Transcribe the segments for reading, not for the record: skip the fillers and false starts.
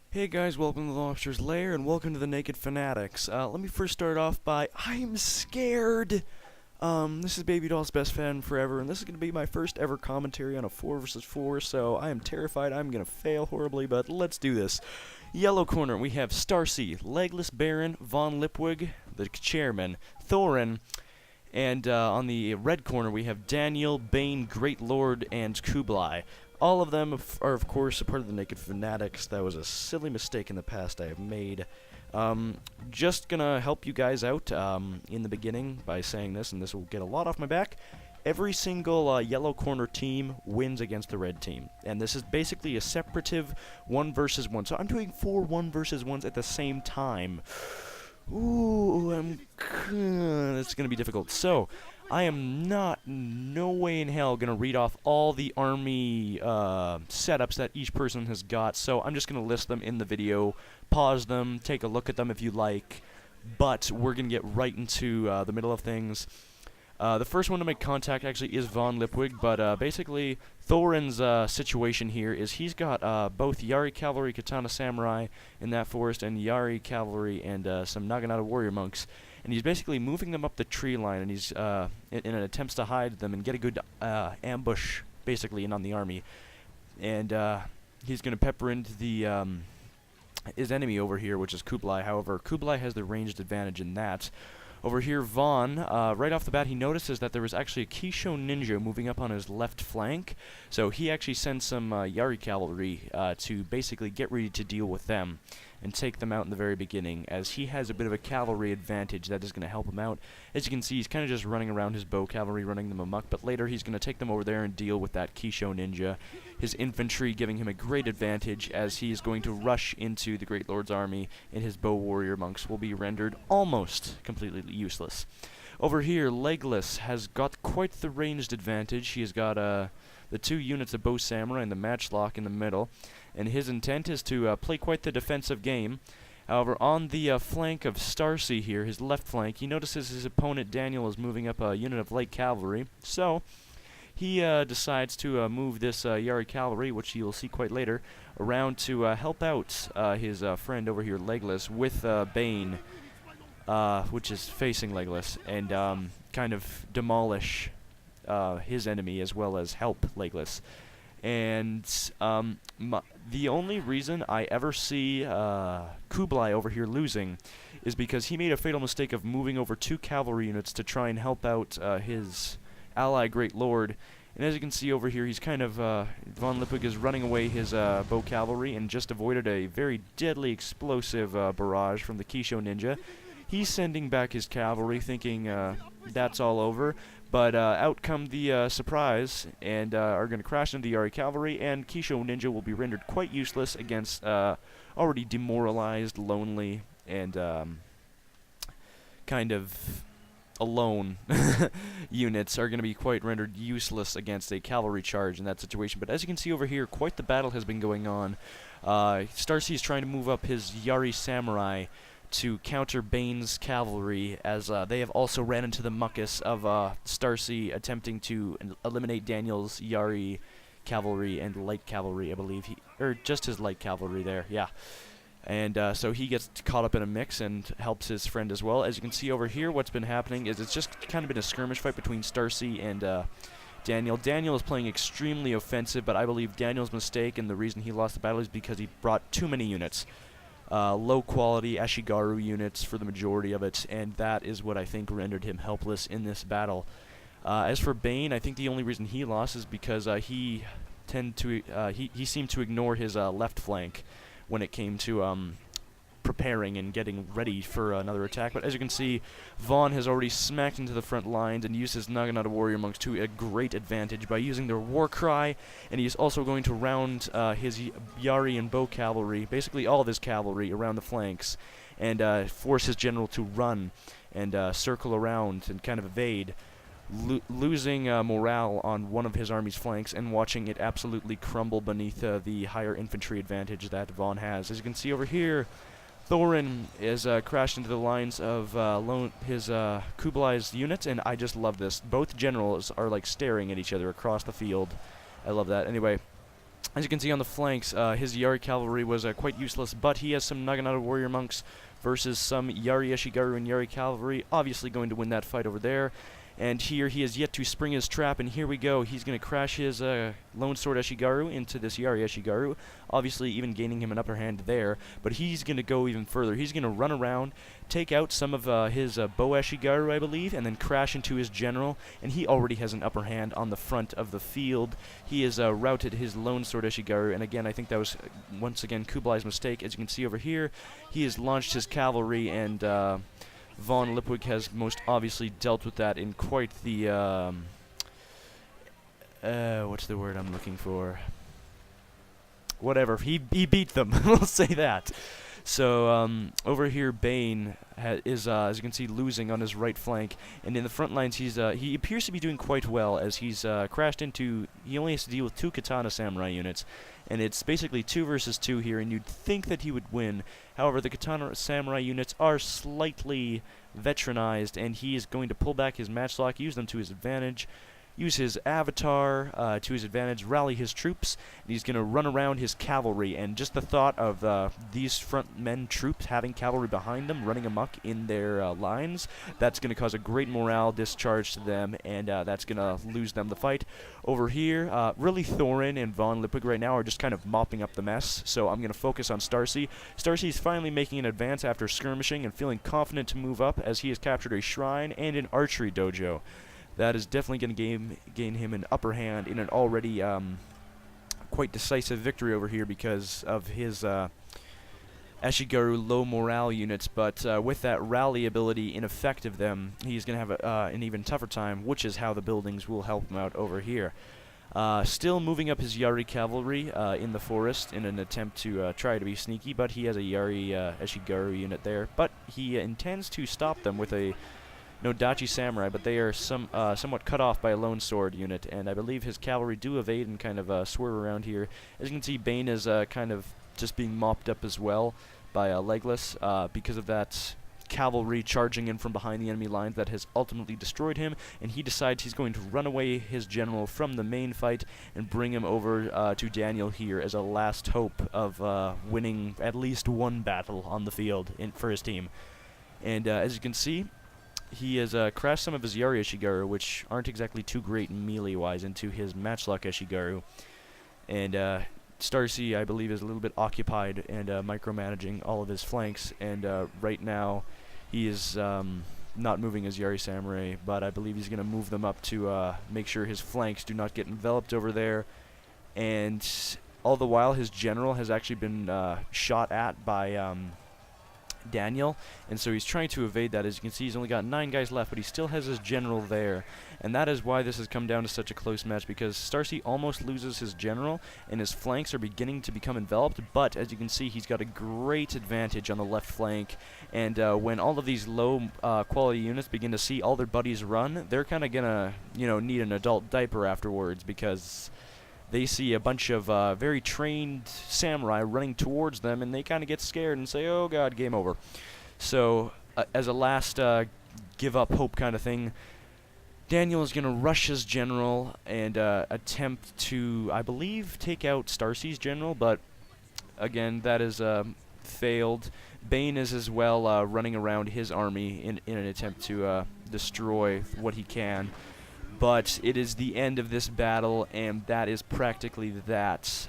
Hey guys, welcome to the Lobster's Lair, and welcome to the Naked Fanatics. Let me first start off by, I'm scared! This is Baby Doll's best fan forever, and this is going to be my first ever commentary on a 4 versus 4, so I am terrified I'm going to fail horribly, but let's do this. Yellow corner, we have Starcy, Legless Baron, Von Lipwig, the chairman, Thorin, and on the red corner we have Daniel, Bane, Great Lord, and Kublai. All of them are, of course, a part of the Naked Fanatics. That was a silly mistake in the past I have made. Just gonna help you guys out in the beginning by saying this, and this will get a lot off my back. Every single yellow corner team wins against the red team. And this is basically a separative 1 versus 1. So I'm doing 4 1 versus 1s at the same time. Ooh, it's gonna be difficult. So, I am not, no way in hell, gonna read off all the army setups that each person has got, so I'm just gonna list them in the video, pause them, take a look at them if you like, but we're gonna get right into the middle of things. The first one to make contact actually is Von Lipwig, but basically Thorin's situation here is he's got both Yari Cavalry, Katana Samurai in that forest, and Yari Cavalry and some Naginata Warrior Monks. And he's basically moving them up the tree line, and he's in an attempts to hide them and get a good ambush, basically, in on the army. And he's going to pepper into the his enemy over here, which is Kublai. However, Kublai has the ranged advantage in that. Over here, Von, right off the bat, he notices that there was actually a Kisho ninja moving up on his left flank, so he actually sends some Yari cavalry to basically get ready to deal with them and take them out in the very beginning, as he has a bit of a cavalry advantage that is going to help him out. As you can see, he's kind of just running around his bow cavalry, running them amok, but later he's going to take them over there and deal with that Kisho ninja. His infantry giving him a great advantage, as he is going to rush into the Great Lord's army, and his bow warrior monks will be rendered almost completely useless. Over here, Legless has got quite the ranged advantage. He has got the 2 units of bow samurai and the matchlock in the middle, and his intent is to play quite the defensive game. However, on the flank of Starcy here, his left flank, he notices his opponent Daniel is moving up a unit of light cavalry, so he decides to move this Yari cavalry, which you'll see quite later, around to help out his friend over here, Legless, with Bane, which is facing Legless, and kind of demolish his enemy as well as help Legless. And the only reason I ever see Kublai over here losing is because he made a fatal mistake of moving over 2 cavalry units to try and help out his ally Great Lord. And as you can see over here, he's kind of, Von Lipwig is running away his bow cavalry and just avoided a very deadly explosive barrage from the Kisho ninja. He's sending back his cavalry thinking that's all over, but out come the surprise, and are going to crash into the Yari cavalry, and Kisho ninja will be rendered quite useless against already demoralized, lonely, and kind of alone units are going to be quite rendered useless against a cavalry charge in that situation. But as you can see over here, quite the battle has been going on. Starcy is trying to move up his Yari samurai to counter Bane's cavalry, as they have also ran into the muckus of Starcy attempting to eliminate Daniel's Yari cavalry and light cavalry, I believe, or just his light cavalry there, yeah. And so he gets caught up in a mix and helps his friend as well. As you can see over here, what's been happening is it's just kind of been a skirmish fight between Starcy and Daniel. Daniel is playing extremely offensive, but I believe Daniel's mistake and the reason he lost the battle is because he brought too many units. Low quality Ashigaru units for the majority of it, and that is what I think rendered him helpless in this battle. As for Bane, I think the only reason he lost is because he seemed to ignore his left flank when it came to preparing and getting ready for another attack. But as you can see, Von has already smacked into the front lines and used his Naginata Warrior Monks to a great advantage by using their war cry, and he's also going to round his Yari and Bow cavalry, basically all of his cavalry, around the flanks, and force his general to run and circle around and kind of evade, losing morale on one of his army's flanks and watching it absolutely crumble beneath the higher infantry advantage that Von has. As you can see over here, Thorin is crashed into the lines of his Kublai's units, and I just love this. Both generals are like staring at each other across the field. I love that. Anyway, As you can see on the flanks, his Yari cavalry was quite useless, but he has some Naginata warrior monks versus some Yari Eshigaru and Yari cavalry, obviously going to win that fight over there. And here he has yet to spring his trap, and here we go. He's going to crash his Lone Sword Eshigaru into this Yari Eshigaru, obviously even gaining him an upper hand there, but he's going to go even further. He's going to run around, take out some of his Bow Eshigaru, I believe, and then crash into his general, and he already has an upper hand on the front of the field. He has routed his Lone Sword Eshigaru, and again, I think that was, once again, Kublai's mistake. As you can see over here, he has launched his cavalry, and von Lipwig has most obviously dealt with that in quite the, what's the word I'm looking for? Whatever, he beat them, we'll say that. So, over here, Bane is, as you can see, losing on his right flank, and in the front lines, he appears to be doing quite well, as he's crashed into, he only has to deal with 2 Katana Samurai units, and it's basically 2 versus 2 here, and you'd think that he would win. However, the Katana Samurai units are slightly veteranized, and he is going to pull back his matchlock, use them to his advantage, use his avatar to his advantage, rally his troops, and he's going to run around his cavalry. And just the thought of these front men troops having cavalry behind them, running amok in their lines, that's going to cause a great morale discharge to them, and that's going to lose them the fight. Over here, really Thorin and von Lipwig right now are just kind of mopping up the mess, so I'm going to focus on Starcy. Starcy's finally making an advance after skirmishing and feeling confident to move up, as he has captured a shrine and an archery dojo. That is definitely going to gain him an upper hand in an already quite decisive victory over here because of his Eshigaru low morale units, but with that rally ability in effect of them, he's going to have an even tougher time, which is how the buildings will help him out over here. Still moving up his Yari cavalry in the forest in an attempt to try to be sneaky, but he has a Yari Eshigaru unit there, but he intends to stop them with a no Dachi Samurai, but they are somewhat cut off by a Lone Sword unit, and I believe his cavalry do evade and kind of swerve around here. As you can see, Bane is kind of just being mopped up as well by Legless because of that cavalry charging in from behind the enemy lines that has ultimately destroyed him, and he decides he's going to run away his general from the main fight and bring him over to Daniel here as a last hope of winning at least one battle on the field for his team. And as you can see, he has crashed some of his Yari Eshigaru, which aren't exactly too great melee-wise, into his Matchlock Eshigaru. And Starcy, I believe, is a little bit occupied and micromanaging all of his flanks. And right now, he is not moving his Yari Samurai, but I believe he's going to move them up to make sure his flanks do not get enveloped over there. And all the while, his general has actually been shot at by Daniel, and so he's trying to evade that. As you can see, he's only got 9 guys left, but he still has his general there, and that is why this has come down to such a close match, because Starcy almost loses his general, and his flanks are beginning to become enveloped, but as you can see, he's got a great advantage on the left flank, and when all of these low quality units begin to see all their buddies run, they're kind of gonna, need an adult diaper afterwards, because they see a bunch of very trained samurai running towards them, and they kind of get scared and say, oh god, game over. So, as a last give-up hope kind of thing, Daniel is going to rush his general and attempt to, I believe, take out Starcy's general, but again, that is failed. Bane is as well running around his army in an attempt to destroy what he can. But it is the end of this battle, and that is practically that.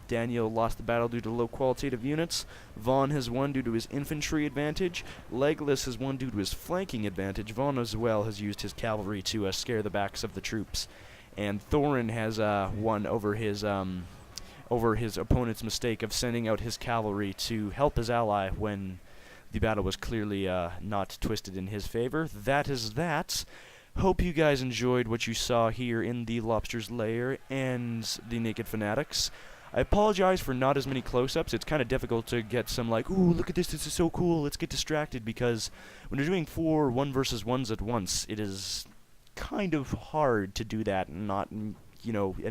Daniel lost the battle due to low qualitative units. Vaughn has won due to his infantry advantage. Legless has won due to his flanking advantage. Vaughn as well has used his cavalry to scare the backs of the troops. And Thorin has won over his opponent's mistake of sending out his cavalry to help his ally when the battle was clearly not twisted in his favor. That is that. Hope you guys enjoyed what you saw here in the Lobster's Lair and the Naked Fanatics. I apologize for not as many close-ups. It's kind of difficult to get some like, ooh, look at this is so cool, let's get distracted, because when you're doing 4 1 versus 1s at once, it is kind of hard to do that and not, and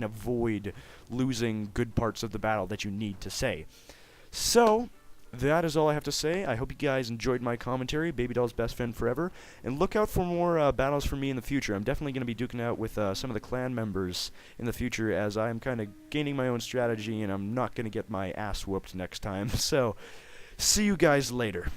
avoid losing good parts of the battle that you need to say. So, that is all I have to say. I hope you guys enjoyed my commentary, Baby Doll's best friend forever, and look out for more battles from me in the future. I'm definitely going to be duking out with some of the clan members in the future, as I'm kind of gaining my own strategy, and I'm not going to get my ass whooped next time. So, see you guys later.